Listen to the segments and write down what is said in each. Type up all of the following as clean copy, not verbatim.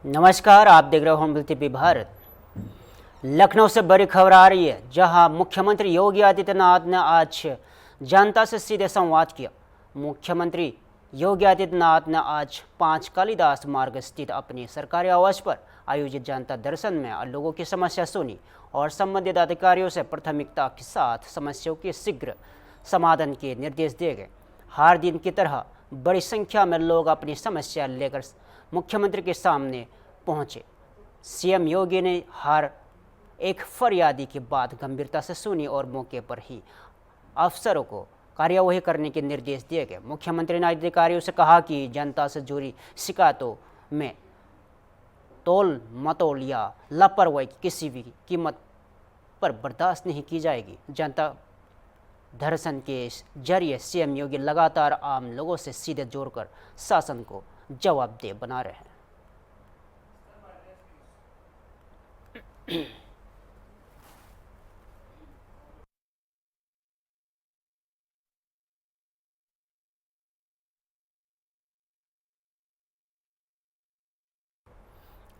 नमस्कार, आप देख रहे हो होम टीवी भारत। लखनऊ से बड़ी खबर आ रही है, जहां मुख्यमंत्री योगी आदित्यनाथ ने आज जनता से सीधे संवाद किया। मुख्यमंत्री योगी आदित्यनाथ ने आज 5 कालिदास मार्ग स्थित अपने सरकारी आवास पर आयोजित जनता दर्शन में लोगों की समस्या सुनी और संबंधित अधिकारियों से प्राथमिकता के साथ समस्याओं के शीघ्र समाधान के निर्देश दिए गए। हर दिन की तरह बड़ी संख्या में लोग अपनी समस्या लेकर मुख्यमंत्री के सामने पहुंचे। सीएम योगी ने हर एक फरियादी की बात गंभीरता से सुनी और मौके पर ही अफसरों को कार्यवाही करने के निर्देश दिए गए। मुख्यमंत्री ने अधिकारियों से कहा कि जनता से जुड़ी शिकायतों में तोल मतोल या लापरवाही किसी भी कीमत पर बर्दाश्त नहीं की जाएगी। जनता दर्शन के जरिए सीएम योगी लगातार आम लोगों से सीधे जोड़कर शासन को जवाबदेह बना रहे हैं।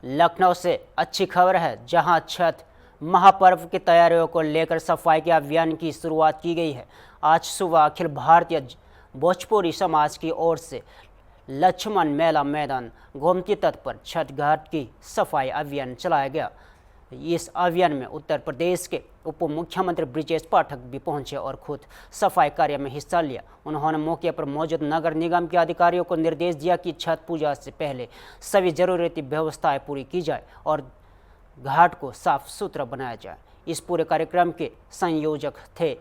लखनऊ से अच्छी खबर है, जहां छठ महापर्व की तैयारियों को लेकर सफाई के अभियान की शुरुआत की गई है। आज सुबह अखिल भारतीय भोजपुरी समाज की ओर से लक्ष्मण मेला मैदान गोमती तट पर छठ घाट की सफाई अभियान चलाया गया। इस अभियान में उत्तर प्रदेश के उप मुख्यमंत्री ब्रिजेश पाठक भी पहुंचे और खुद सफाई कार्य में हिस्सा लिया। उन्होंने मौके पर मौजूद नगर निगम के अधिकारियों को निर्देश दिया कि छठ पूजा से पहले सभी जरूरती व्यवस्थाएं पूरी की जाए और घाट को साफ सुथरा बनाया जाए। इस पूरे कार्यक्रम के संयोजक थे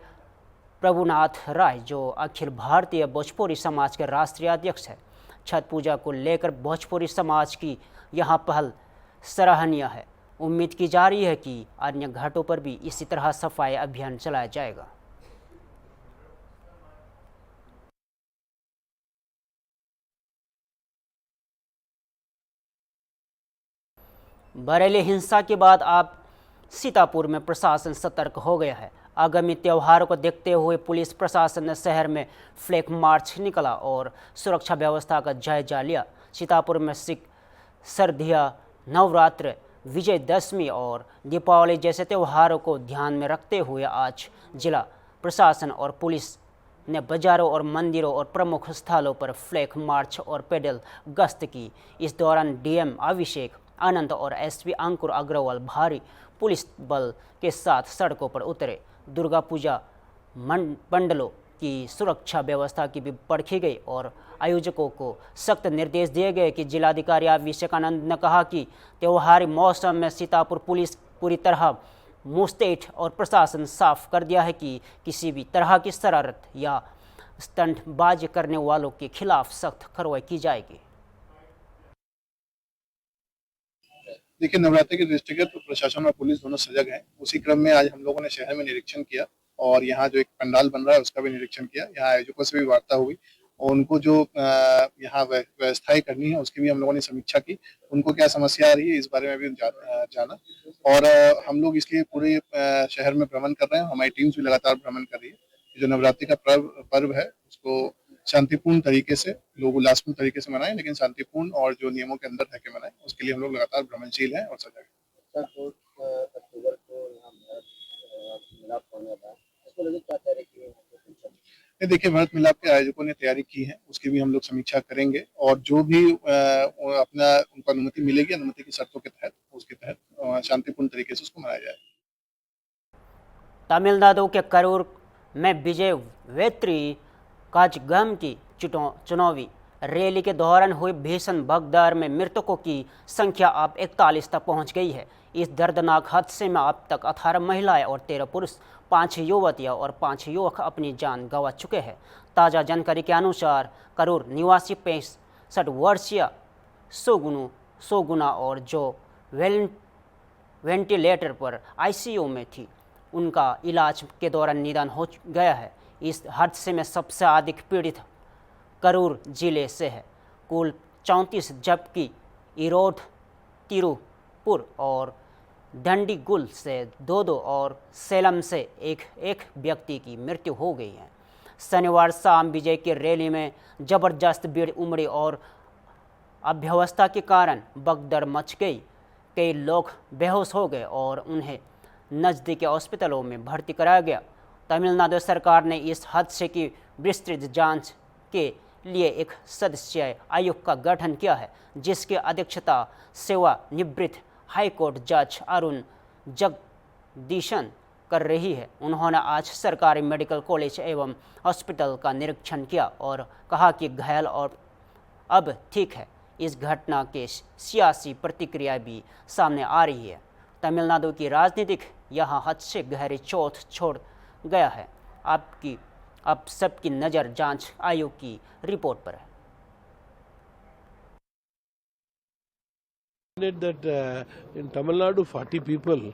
प्रभुनाथ राय, जो अखिल भारतीय भोजपुरी समाज के राष्ट्रीय अध्यक्ष हैं। छठ पूजा को लेकर भोजपुरी समाज की यह पहल सराहनीय है। उम्मीद की जा रही है कि अन्य घाटों पर भी इसी तरह सफाई अभियान चलाया जाएगा। बरेली हिंसा के बाद अब सीतापुर में प्रशासन सतर्क हो गया है। आगामी त्योहारों को देखते हुए पुलिस प्रशासन ने शहर में फ्लैग मार्च निकाला और सुरक्षा व्यवस्था का जायजा लिया। सीतापुर में सिख सर्दियाँ, नवरात्र, विजयदशमी और दीपावली जैसे त्योहारों को ध्यान में रखते हुए आज जिला प्रशासन और पुलिस ने बाजारों और मंदिरों और प्रमुख स्थलों पर फ्लैग मार्च और पैदल गश्त की। इस दौरान डीएम अभिषेक आनंद और एसपी अंकुर अग्रवाल भारी पुलिस बल के साथ सड़कों पर उतरे। दुर्गा पूजा पंडालों की सुरक्षा व्यवस्था की भी परखी गई और आयोजकों को सख्त निर्देश दिए गए कि जिलाधिकारी अभिषेक आनंद ने कहा कि त्योहारी मौसम में सीतापुर पुलिस पूरी तरह मुस्तैद और प्रशासन साफ कर दिया है कि किसी भी तरह की शरारत या स्टंटबाजी करने वालों के खिलाफ सख्त कार्रवाई की जाएगी। देखिए, नवरात्रि के दृष्टिगत प्रशासन और पुलिस दोनों सजग हैं। उसी क्रम में आज हम लोगों ने शहर में निरीक्षण किया और यहाँ जो एक पंडाल बन रहा है उसका भी निरीक्षण किया। यहाँ आयोजकों से भी वार्ता हुई और उनको जो यहाँ व्यवस्थाएं करनी है उसकी भी हम लोगों ने समीक्षा की। उनको क्या समस्या आ रही है इस बारे में भी जाना और हम लोग इसलिए पूरे शहर में भ्रमण कर रहे हैं। हमारी टीम्स भी लगातार भ्रमण कर रही है। जो नवरात्रि का पर्व है उसको शांतिपूर्ण तरीके से, लोग उल्लासपूर्ण तरीके से मनाएं, लेकिन शांतिपूर्ण और जो नियमों के अंदर रह के मनाएं। उसके लिए हम लोग लगातार भ्रमणशील हैं और सजग हैं। अक्टूबर को मिलाप होने वाला है, इसको लेकर क्या तैयारी की है? देखिए, भारत मिलाप के आयोजकों ने तैयारी की है, उसकी भी हम लोग समीक्षा करेंगे और जो भी अपना उनको अनुमति मिलेगी, अनुमति की शर्तों के तहत उसके तहत शांतिपूर्ण तरीके से उसको मनाया जाए। तमिलनाडु के करूर में विजय वेत्री काजगम की चुनावी रैली के दौरान हुई भीषण भगदड़ में मृतकों की संख्या अब 41 तक पहुंच गई है। इस दर्दनाक हादसे में अब तक 18 महिलाएं और 13 पुरुष, 5 युवतियां और 5 युवक अपनी जान गंवा चुके हैं। ताज़ा जानकारी के अनुसार करूर निवासी 65 वर्षीय सोगुना और जो वेंटिलेटर पर आईसीयू में थी, उनका इलाज के दौरान निधन हो गया है। इस हादसे में सबसे अधिक पीड़ित करूर जिले से है, कुल 34, जबकि इरोड, तिरुपुर और डंडीगुल से 2-2 और सेलम से एक व्यक्ति की मृत्यु हो गई है। शनिवार शाम विजय की रैली में जबरदस्त भीड़ उमड़ी और अव्यवस्था के कारण भगदड़ मच गई। कई लोग बेहोश हो गए और उन्हें नज़दीकी अस्पतालों में भर्ती कराया गया। तमिलनाडु सरकार ने इस हादसे की विस्तृत जांच के लिए एक सदस्यीय आयोग का गठन किया है, जिसकी अध्यक्षता सेवानिवृत्त हाईकोर्ट जज अरुण जगदीशन कर रही है। उन्होंने आज सरकारी मेडिकल कॉलेज एवं हॉस्पिटल का निरीक्षण किया और कहा कि घायल और अब ठीक है। इस घटना के सियासी प्रतिक्रिया भी सामने आ रही है। तमिलनाडु की राजनीतिक यहाँ हद से गहरी चोट छोड़ गया है। अब सबकी नज़र जांच आयोग की रिपोर्ट पर है। That in Tamil Nadu 40 people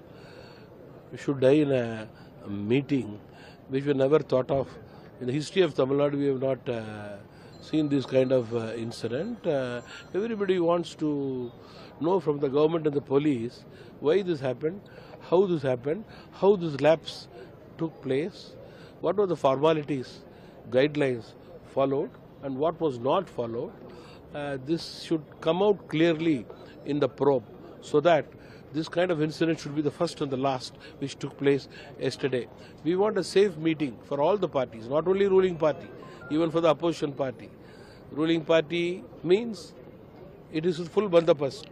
should die in a meeting which we never thought of. In the history of Tamil Nadu we have not seen this kind of incident. Everybody wants to know from the government and the police why this happened, how this lapse took place, what were the formalities, guidelines followed and what was not followed. This should come out clearly in the probe so that this kind of incident should be the first and the last which took place yesterday. We want a safe meeting for all the parties, not only ruling party, even for the opposition party. Ruling party means it is full bandopast.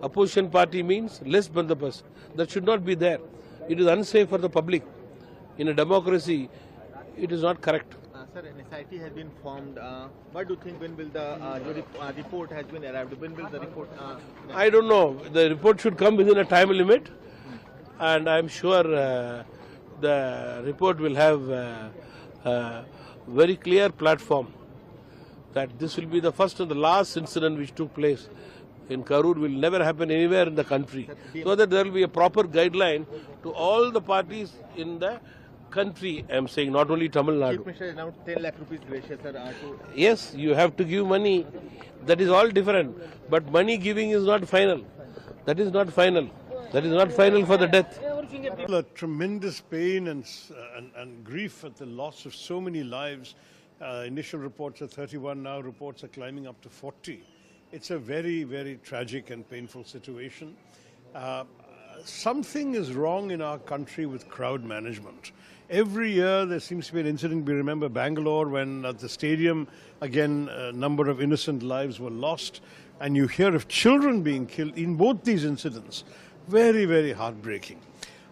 Opposition party means less bandopast. That should not be there. It is unsafe for the public. In a democracy, it is not correct. Sir, an SIT has been formed. What do you think? When will the report has been arrived? When will the report? I don't know. The report should come within a time limit, and I'm sure the report will have a very clear platform that this will be the first and the last incident which took place in Karur will never happen anywhere in the country, so that there will be a proper guideline to all the parties in the country. I am saying not only Tamil Nadu. Chief Minister has announced 10 lakh rupees gracious, sir. Yes, you have to give money. That is all different. But money giving is not final. That is not final. That is not final for the death. A tremendous pain and grief at the loss of so many lives. Initial reports are 31, now reports are climbing up to 40. It's a very, very tragic and painful situation. Something is wrong in our country with crowd management. Every year there seems to be an incident. We remember Bangalore when at the stadium, again, a number of innocent lives were lost. And you hear of children being killed in both these incidents. Very, very heartbreaking.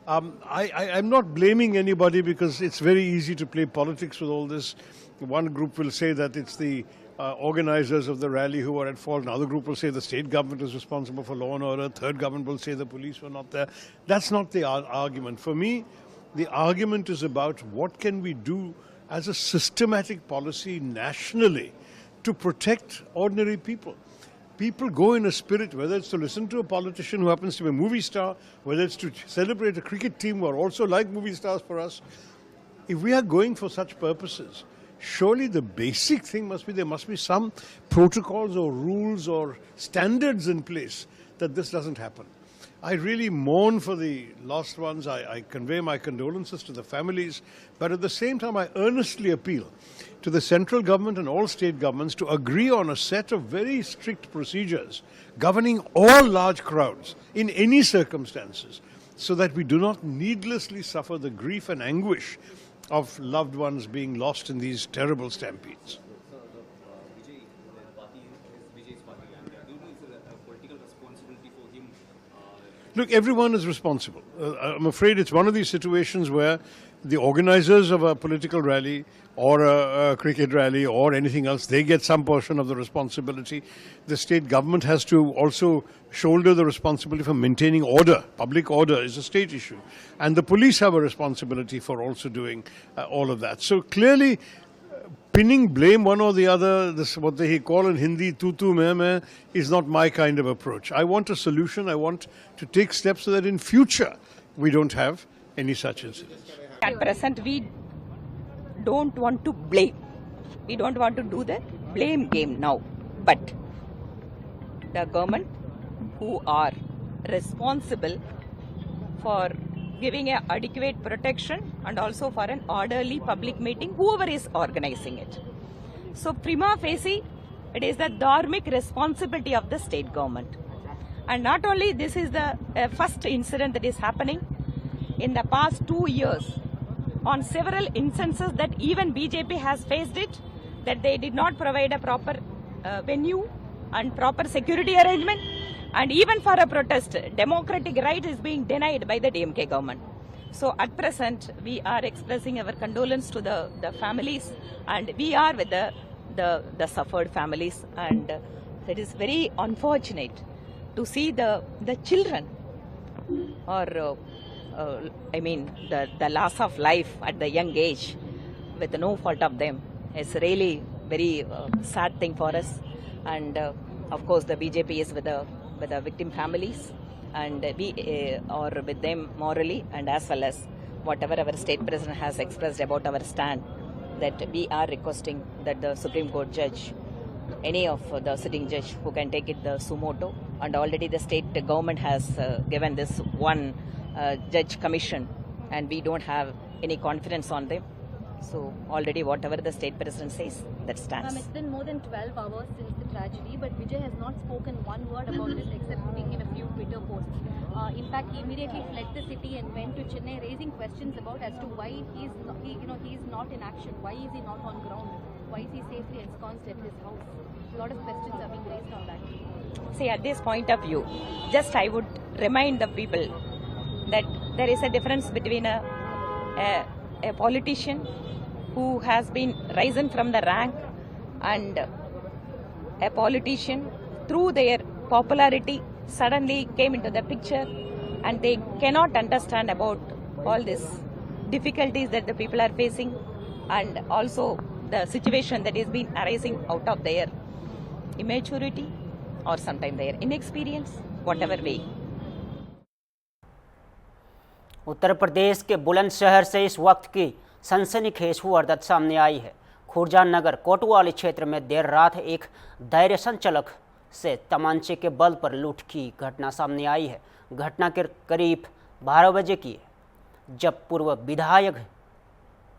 I'm not blaming anybody because it's very easy to play politics with all this. One group will say that it's the organizers of the rally who are at fault. Another group will say the state government is responsible for law and order. Third government will say the police were not there. That's not the argument. For me, the argument is about what can we do as a systematic policy nationally to protect ordinary people. People go in a spirit, whether it's to listen to a politician who happens to be a movie star, whether it's to celebrate a cricket team who are also like movie stars for us. If we are going for such purposes, surely the basic thing must be there must be some protocols or rules or standards in place that this doesn't happen. I really mourn for the lost ones. I convey my condolences to the families. But at the same time, I earnestly appeal to the central government and all state governments to agree on a set of very strict procedures governing all large crowds in any circumstances so that we do not needlessly suffer the grief and anguish of loved ones being lost in these terrible stampedes. Look, everyone is responsible. I'm afraid it's one of these situations where the organizers of a political rally or a cricket rally or anything else, they get some portion of the responsibility. The state government has to also shoulder the responsibility for maintaining order. Public order is a state issue. And the police have a responsibility for also doing all of that. So clearly, pinning blame one or the other, this what they call in Hindi, tu mein, is not my kind of approach. I want a solution. I want to take steps so that in future we don't have any such incidents. At present, we don't want to blame. We don't want to do the blame game now. But the government who are responsible for giving an adequate protection and also for an orderly public meeting, whoever is organizing it. So prima facie, It is the dharmic responsibility of the state government. And not only this is the first incident that is happening. In the past 2 years, on several instances that even BJP has faced it, that they did not provide a proper venue and proper security arrangement, and even for a protest, democratic right is being denied by the DMK government. So at present, we are expressing our condolence to the families, and we are with the suffered families, and it is very unfortunate to see the children or the loss of life at the young age with no fault of them. It's really very sad thing for us, and of course the BJP is with the victim families, and we are with them morally, and as well as whatever our state president has expressed about our stand, that we are requesting that the Supreme Court judge, any of the sitting judge who can take it the suo motu, and already the state government has given this one judge commission, and we don't have any confidence on them. So already whatever the state president says, that stands. Ma'am, it's been more than 12 hours since the tragedy, but Vijay has not spoken one word about this except putting in a few Twitter posts. In fact, he immediately fled the city and went to Chennai, raising questions about as to why he is not in action. Why is he not on ground? Why is he safely ensconced at his house? A lot of questions are being raised on that. See, at this point of view, just I would remind the people that there is a difference between a politician who has been risen from the rank and a politician through their popularity suddenly came into the picture, and they cannot understand about all these difficulties that the people are facing, and also the situation that is being arising out of their immaturity or sometimes their inexperience, whatever way. Uttar Pradesh के बुलंदशहर से इस वक्त की सनसनीखेज वारदात सामने आई है। खुर्जा नगर कोतवाली क्षेत्र में देर रात एक दायरे संचालक से तमांचे के बल पर लूट की घटना सामने आई है। घटना के करीब 12 बजे की है, जब पूर्व विधायक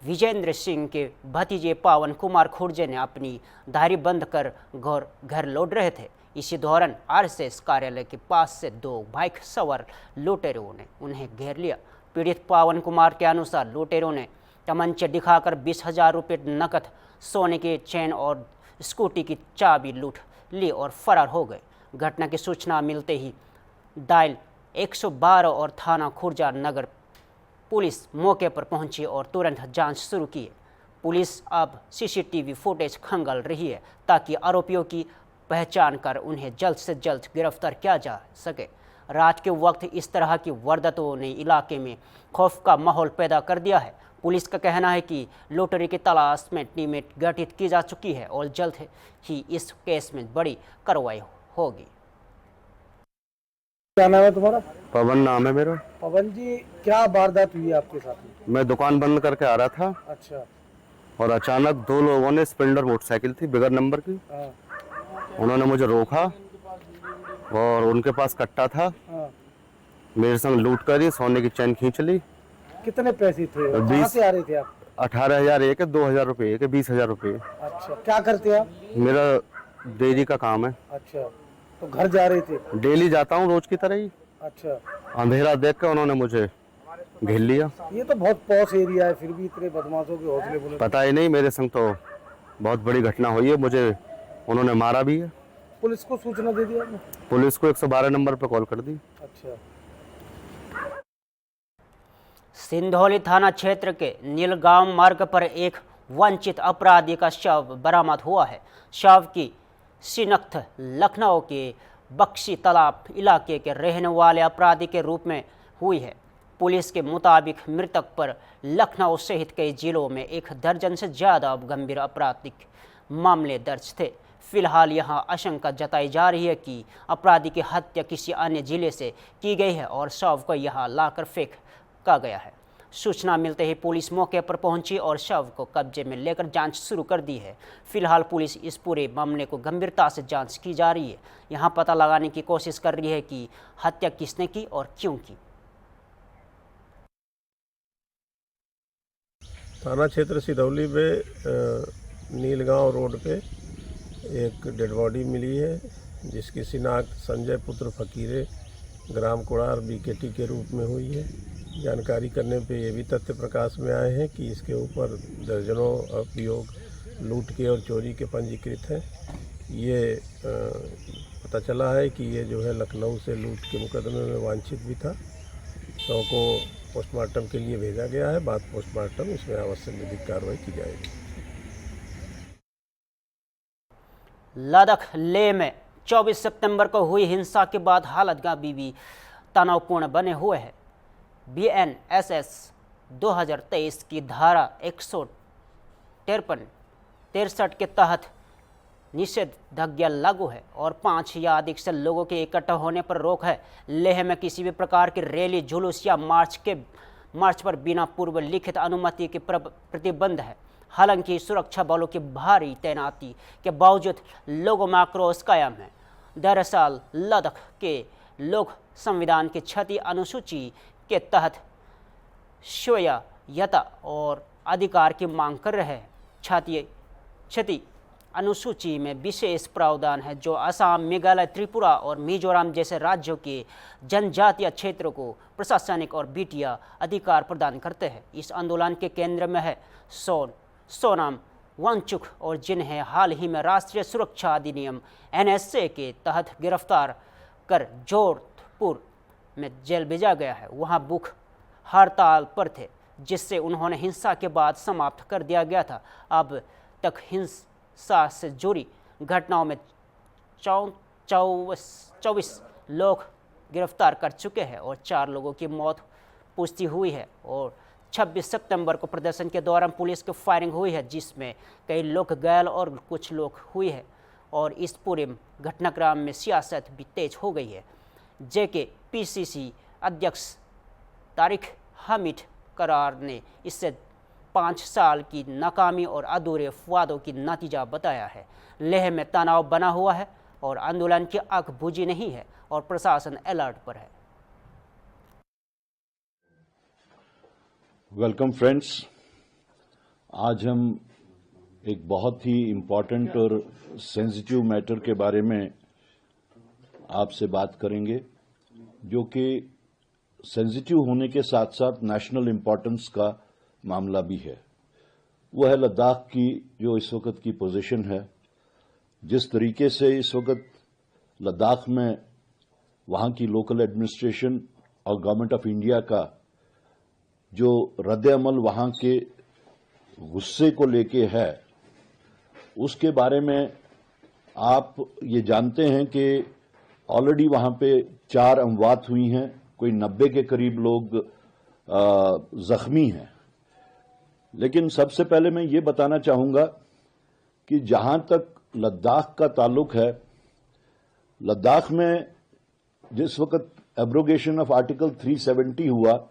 विजेंद्र सिंह के भतीजे पावन कुमार खुर्जे ने अपनी दाढ़ी बंद कर घर लौट रहे थे। इसी दौरान आरएसएस कार्यालय के पास से 2 बाइक सवार लुटेरों ने उन्हें घेर लिया। पीड़ित पावन कुमार के अनुसार लुटेरों ने तमंचे दिखाकर 20,000 रुपये नकद, सोने के चेन और स्कूटी की चाबी लूट ली और फरार हो गए। घटना की सूचना मिलते ही डायल 112 और थाना खुर्जा नगर पुलिस मौके पर पहुंची और तुरंत जांच शुरू की। पुलिस अब सीसीटीवी फुटेज खंगाल रही है ताकि आरोपियों की पहचान कर उन्हें जल्द से जल्द गिरफ्तार किया जा सके। रात के वक्त इस तरह की वारदातों ने इलाके में खौफ का माहौल पैदा कर दिया है। पुलिस का कहना है कि लॉटरी की तलाश में टीमें गठित की जा चुकी है और जल्द ही इस केस में बड़ी कार्रवाई होगी। क्या नाम है तुम्हारा? पवन नाम है मेरा। पवन जी, क्या वारदात हुई आपके साथ में? मैं दुकान बंद करके आ रहा था। अच्छा। और अचानक 2 लोगों ने, स्प्लेंडर मोटरसाइकिल थी बगैर नंबर की, उन्होंने मुझे रोका और उनके पास कट्टा था। मेरे संग लूट करी, सोने की चैन खींच ली। कितने पैसे थे? कहाँ से आ रहे थे आप? 18,000 एक, 2,000 रुपये एक, 20,000 रुपये। अच्छा, क्या करते आप? मेरा डेयरी का काम है। अच्छा, तो घर जा रहे थे? डेली जाता हूँ रोज की तरह ही। अच्छा। अंधेरा देख कर उन्होंने मुझे घेर लिया। ये तो बहुत पॉश एरिया है, फिर भी इतने बदमाशों के हौसले बुलंद। पता ही नहीं, मेरे संग तो बहुत बड़ी घटना हुई है। मुझे उन्होंने मारा भी है। पुलिस को सूचना दे दिया आपने? पुलिस को 112 नंबर पर कॉल कर दी। अच्छा। सिंधौली थाना क्षेत्र के नीलगांव मार्ग पर एक वंचित अपराधी का शव बरामद हुआ है। शव की शिनाख्त लखनऊ के बख्शी तालाब इलाके के रहने वाले अपराधी के रूप में हुई है। पुलिस के मुताबिक मृतक पर लखनऊ सहित कई जिलों में 1 दर्जन से ज़्यादा गंभीर आपराधिक मामले दर्ज थे। फिलहाल यहां आशंका जताई जा रही है कि अपराधी की हत्या किसी अन्य जिले से की गई है और शव को यहां लाकर फेंका गया है। सूचना मिलते ही पुलिस मौके पर पहुंची और शव को कब्जे में लेकर जांच शुरू कर दी है। फिलहाल पुलिस इस पूरे मामले को गंभीरता से जांच की जा रही है। यहां पता लगाने की कोशिश कर रही है कि हत्या किसने की और क्यों की। थाना क्षेत्र सिधौली में नीलगांव रोड पे एक डेड बॉडी मिली है जिसकी शिनाख्त संजय पुत्र फकीरे ग्राम कोड़ार बीकेटी के रूप में हुई है। जानकारी करने पे ये भी तथ्य प्रकाश में आए हैं कि इसके ऊपर दर्जनों अभियोग लूट के और चोरी के पंजीकृत हैं। ये पता चला है कि ये जो है लखनऊ से लूट के मुकदमे में वांछित भी था। शव को पोस्टमार्टम के लिए भेजा गया है। बाद पोस्टमार्टम इसमें आवश्यक विधिक कार्रवाई की जाएगी। लद्दाख लेह में 24 सितंबर को हुई हिंसा के बाद हालत अभी भी तनावपूर्ण बने हुए हैं। BNSS 2023 की धारा 163 के तहत निषेधाज्ञा लागू है और 5 या अधिक से लोगों के इकट्ठा होने पर रोक है। लेह में किसी भी प्रकार की रैली, जुलूस या मार्च पर बिना पूर्व लिखित अनुमति के प्रतिबंध है। हालांकि सुरक्षा बलों की भारी तैनाती के बावजूद लोगों में आक्रोश कायम है। दरअसल लद्दाख के लोग संविधान की 6वीं अनुसूची के तहत स्वायत्तता और अधिकार की मांग कर रहे हैं। 6वीं अनुसूची में विशेष प्रावधान है जो असम, मेघालय, त्रिपुरा और मिजोरम जैसे राज्यों के जनजातीय क्षेत्रों को प्रशासनिक और वित्तीय अधिकार प्रदान करते हैं। इस आंदोलन के केंद्र में है सोनाम वांगचुक और जिन्हें हाल ही में राष्ट्रीय सुरक्षा अधिनियम NSA के तहत गिरफ्तार कर जोधपुर में जेल भेजा गया है। वहां भूख हड़ताल पर थे जिससे उन्होंने हिंसा के बाद समाप्त कर दिया गया था। अब तक हिंसा से जुड़ी घटनाओं में 24 लोग गिरफ्तार कर चुके हैं और 4 लोगों की मौत पुष्टि हुई है। और 26 सितंबर को प्रदर्शन के दौरान पुलिस की फायरिंग हुई है जिसमें कई लोग घायल और कुछ लोग हुए हैं और इस पूरे घटनाक्रम में सियासत भी तेज हो गई है। JK-PCC अध्यक्ष तारिक हमीद करार ने इसे 5 साल की नाकामी और अधूरे वादों की नतीजा बताया है। लेह में तनाव बना हुआ है और आंदोलन की आग बुझी नहीं है और प्रशासन अलर्ट पर है। वेलकम फ्रेंड्स, आज हम एक बहुत ही इम्पोर्टेंट और सेंसिटिव मैटर के बारे में आपसे बात करेंगे जो कि सेंसिटिव होने के साथ साथ नेशनल इम्पोर्टेंस का मामला भी है। वो है लद्दाख की जो इस वक्त की पोजीशन है। जिस तरीके से इस वक्त लद्दाख में वहाँ की लोकल एडमिनिस्ट्रेशन और गवर्नमेंट ऑफ इंडिया का जो रद्द-ए-अमल वहाँ के गुस्से को लेके है, उसके बारे में आप ये जानते हैं कि ऑलरेडी वहाँ पे 4 अमवात हुई हैं, कोई 90 के करीब लोग जख्मी हैं। लेकिन सबसे पहले मैं ये बताना चाहूँगा कि जहाँ तक लद्दाख का ताल्लुक है, लद्दाख में जिस वक्त एब्रोगेशन ऑफ आर्टिकल 370 हुआ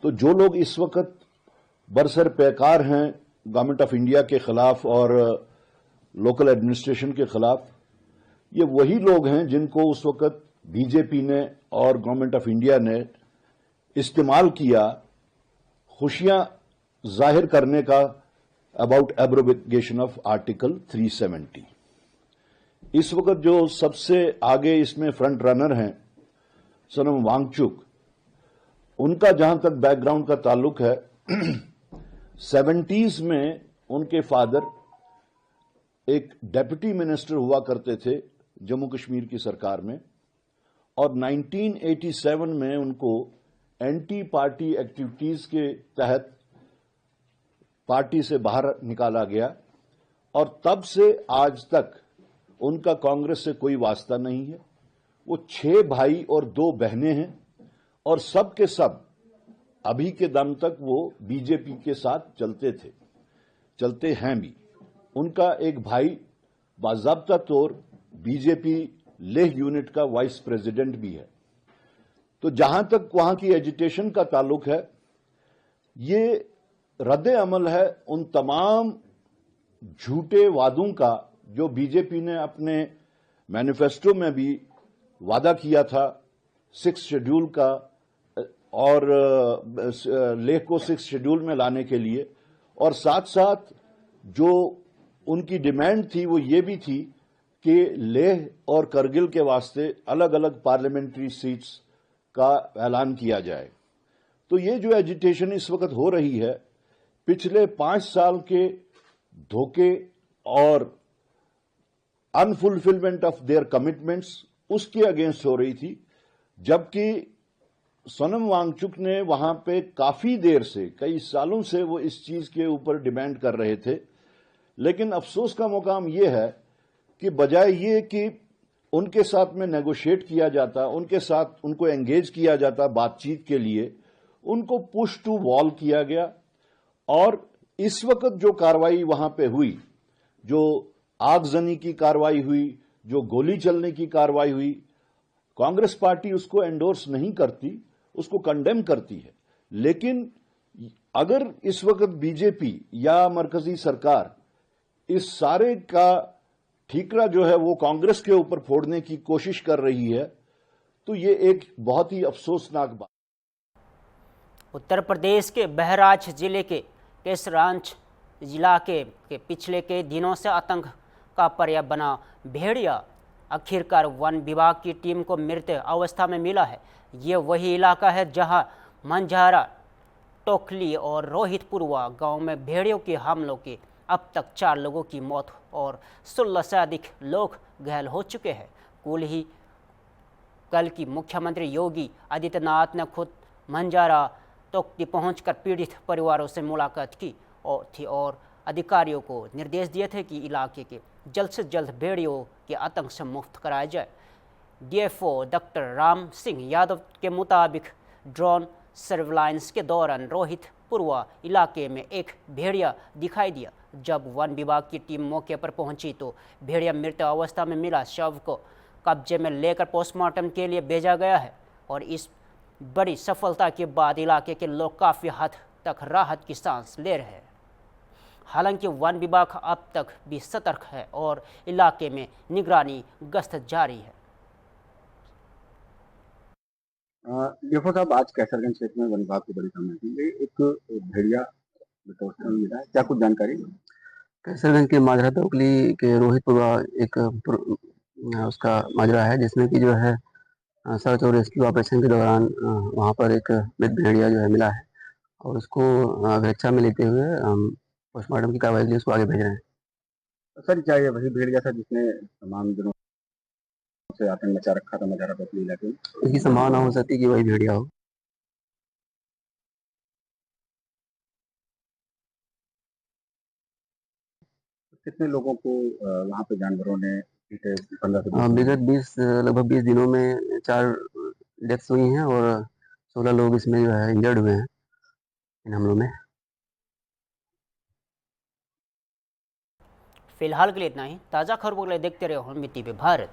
तो जो लोग इस वक्त बरसर पैकार हैं गवर्नमेंट ऑफ इंडिया के खिलाफ और लोकल एडमिनिस्ट्रेशन के खिलाफ, ये वही लोग हैं जिनको उस वक्त बीजेपी ने और गवर्नमेंट ऑफ इंडिया ने इस्तेमाल किया खुशियां जाहिर करने का अबाउट एब्रोगेशन ऑफ आर्टिकल 370। इस वक्त जो सबसे आगे इसमें फ्रंट रनर हैं सोनम वांगचुक, उनका जहां तक बैकग्राउंड का ताल्लुक है 70s में उनके फादर एक डेप्यूटी मिनिस्टर हुआ करते थे जम्मू कश्मीर की सरकार में और 1987 में उनको एंटी पार्टी एक्टिविटीज के तहत पार्टी से बाहर निकाला गया और तब से आज तक उनका कांग्रेस से कोई वास्ता नहीं है। वो 6 भाई और 2 बहनें हैं और सब के सब अभी के दम तक वो बीजेपी के साथ चलते हैं भी। उनका एक भाई बाज़ाब्ता तौर बीजेपी लेह यूनिट का वाइस प्रेसिडेंट भी है। तो जहां तक वहां की एजिटेशन का ताल्लुक है, ये रद्द अमल है उन तमाम झूठे वादों का जो बीजेपी ने अपने मैनिफेस्टो में भी वादा किया था 6 शेड्यूल का और लेह को 6 शेड्यूल में लाने के लिए, और साथ साथ जो उनकी डिमांड थी वो ये भी थी कि लेह और करगिल के वास्ते अलग अलग पार्लियामेंट्री सीट्स का ऐलान किया जाए। तो ये जो एजिटेशन इस वक्त हो रही है, पिछले 5 साल के धोखे और अनफुलफिलमेंट ऑफ देयर कमिटमेंट्स उसके अगेंस्ट हो रही थी, जबकि सोनम वांगचुक ने वहां पे काफी देर से, कई सालों से वो इस चीज के ऊपर डिमांड कर रहे थे। लेकिन अफसोस का मुकाम ये है कि बजाय ये कि उनके साथ में नेगोशिएट किया जाता, उनके साथ उनको एंगेज किया जाता बातचीत के लिए, उनको पुश टू वॉल किया गया। और इस वक्त जो कार्रवाई वहां पे हुई, जो आगजनी की कार्रवाई हुई, जो गोली चलने की कार्रवाई हुई, कांग्रेस पार्टी उसको एंडोर्स नहीं करती, उसको कंडेम करती है। लेकिन अगर इस वक्त बीजेपी या मरकजी सरकार इस सारे का ठीकरा जो है वो कांग्रेस के ऊपर फोड़ने की कोशिश कर रही है, तो ये एक बहुत ही अफसोसनाक बात। उत्तर प्रदेश के बहराइच जिले के केसरांच इलाके के पिछले के दिनों से आतंक का पर्याय बना भेड़िया आखिरकार वन विभाग की टीम को मृत अवस्था में मिला है। ये वही इलाका है जहां मंझारा, टोकली और रोहितपुरवा गांव में भेड़ियों के हमलों के अब तक 4 लोगों की मौत और 16 से अधिक लोग घायल हो चुके हैं। कल की मुख्यमंत्री योगी आदित्यनाथ ने खुद मंझारा टोकली पहुंचकर पीड़ित परिवारों से मुलाकात की और अधिकारियों को निर्देश दिए थे कि इलाके के जल्द से जल्द भेड़ियों के आतंक से मुक्त कराया जाए। डीएफओ डॉक्टर राम सिंह यादव के मुताबिक ड्रोन सर्विलांस के दौरान रोहितपुरवा इलाके में एक भेड़िया दिखाई दिया। जब वन विभाग की टीम मौके पर पहुंची तो भेड़िया मृत अवस्था में मिला। शव को कब्जे में लेकर पोस्टमार्टम के लिए भेजा गया है और इस बड़ी सफलता के बाद इलाके के लोग काफ़ी हद तक राहत की सांस ले रहे हैं। हालांकि वन विभाग अब तक भी सतर्क है और इलाके में निगरानी गश्त जारी है। देखो साहब, आज कैसरगंज क्षेत्र में वन विभाग की बड़ी कामयाबी थी। एक भेड़िया मिला है, क्या कुछ जानकारी? कैसरगंज के माजरा टोकली के रोहितपुरा एक उसका माजरा है, जिसमें कि जो है सर्च और रेस्क्यू ऑपरेशन के दौरान वहाँ पर एक मृत भेड़िया जो है मिला है और उसको अपेक्षा में लेते हुए पोस्टमार्टम की कार्रवाई के लिए उसको आगे भेज रहे हैं। सर, क्या ये वही भेड़िया था जिसने तमाम दिनों से आतंक मचा रखा था मझारा टोकली इलाके में? इसकी संभावना हो सकती है कि वही भेड़िया हो। कितने लोगों को वहाँ पे जानवरों ने लगभग 20 दिनों में 4 डेथ्स हुई हैं और 16 लोग इसमें जो है इंजर्ड हुए हैं इन हमलों में। फिलहाल के लिए इतना ही। ताज़ा खबरों के लिए देखते रहो हॉर्न टीवी भारत।